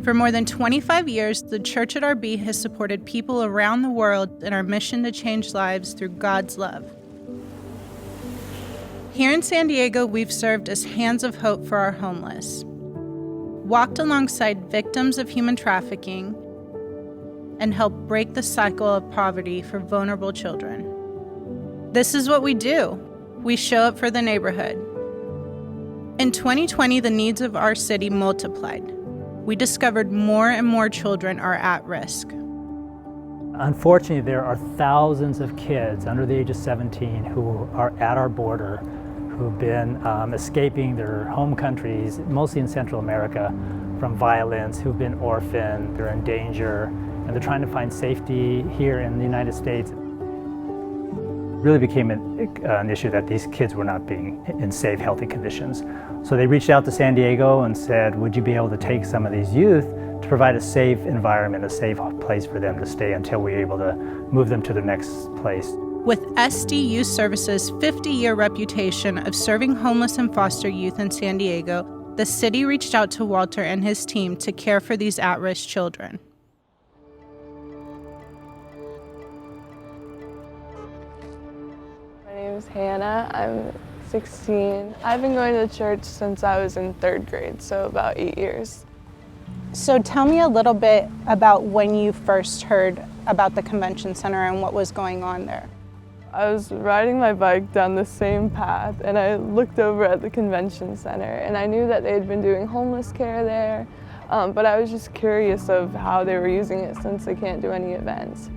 For more than 25 years, the church at RB has supported people around the world in our mission to change lives through God's love. Here in San Diego, we've served as hands of hope for our homeless, walked alongside victims of human trafficking, and helped break the cycle of poverty for vulnerable children. This is what we do. We show up for the neighborhood. In 2020, the needs of our city multiplied. We discovered more and more children are at risk. Unfortunately, there are thousands of kids under the age of 17 who are at our border, who've been escaping their home countries, mostly in Central America, from violence, who've been orphaned, they're in danger, and they're trying to find safety here in the United States. It really became an issue that these kids were not being in safe, healthy conditions. So they reached out to San Diego and said, would you be able to take some of these youth to provide a safe environment, a safe place for them to stay until we're able to move them to the next place. With SD Youth Services' 50-year reputation of serving homeless and foster youth in San Diego, the city reached out to Walter and his team to care for these at-risk children. My name is Hannah. I'm 16. I've been going to the church since I was in 3rd grade, so about 8 years. So tell me a little bit about when you first heard about the convention center and what was going on there. I was riding my bike down the same path and I looked over at the convention center and I knew that they had been doing homeless care there, but I was just curious of how they were using it since they can't do any events.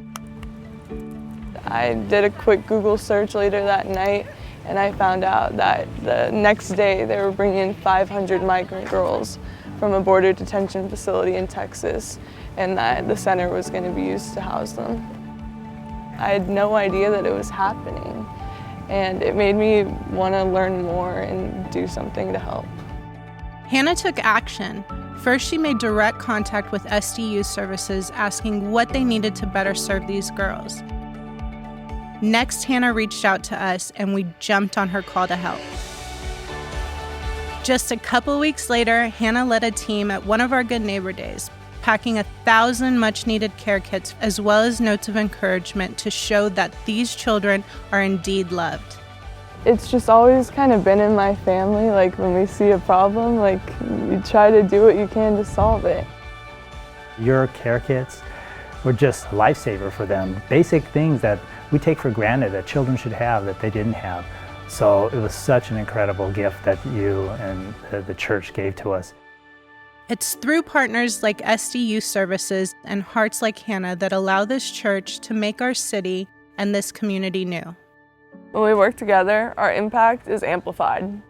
I did a quick Google search later that night and I found out that the next day they were bringing in 500 migrant girls from a border detention facility in Texas, and that the center was going to be used to house them. I had no idea that it was happening, and it made me want to learn more and do something to help. Hannah took action. First, she made direct contact with SD Youth Services, asking what they needed to better serve these girls. Next, Hannah reached out to us, and we jumped on her call to help. Just a couple weeks later, Hannah led a team at one of our Good Neighbor Days, packing 1,000 much-needed care kits as well as notes of encouragement to show that these children are indeed loved. It's just always kind of been in my family, like when we see a problem, like you try to do what you can to solve it. Your care kits were just a lifesaver for them. Basic things that we take for granted that children should have that they didn't have. So it was such an incredible gift that you and the church gave to us. It's through partners like SD Youth Services and hearts like Hannah that allow this church to make our city and this community new. When we work together, our impact is amplified.